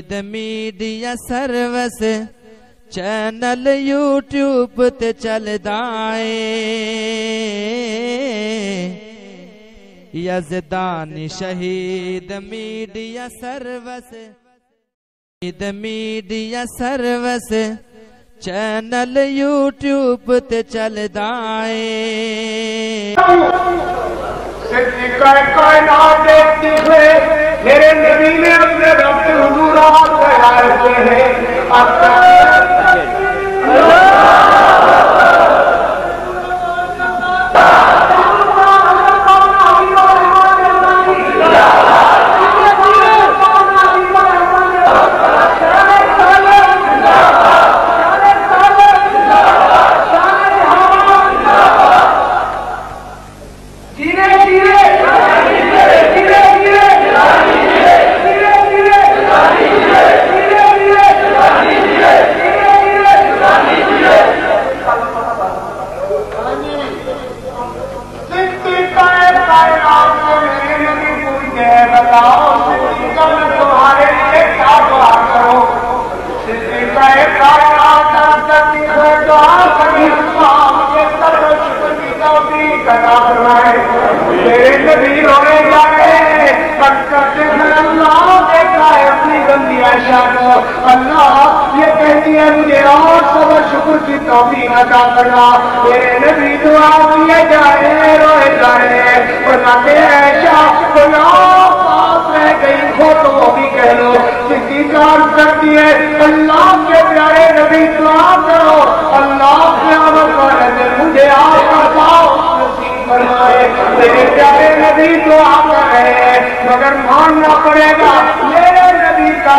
media service channel YouTube تے چلدا اے یزدانی شہید میڈیا سروس چینل یوٹیوب تے چلدا اے صدیقہ کائنات دیکھتی ہے میرے نبی نے اپنے رب سے حضورات کہائے ہوئے ہیں اللہ یہ کہتی ہے مجھے اور صبر شکر کی توفیق عطا کرنا میرے نبی دعا کیے جائے روئے جائے بناتے ایشا گناہ پاس رہ گئی ہو تو وہ بھی کہہ لو کسی کار کرتی ہے اللہ کے پیارے نبی دعا کرو اللہ قیامت والے دن مجھے آپ کا پاؤ نصیب فرمائے میرے پیارے نبی دعا کر رہے ہیں مگر ماننا پڑے گا میرے نبی کا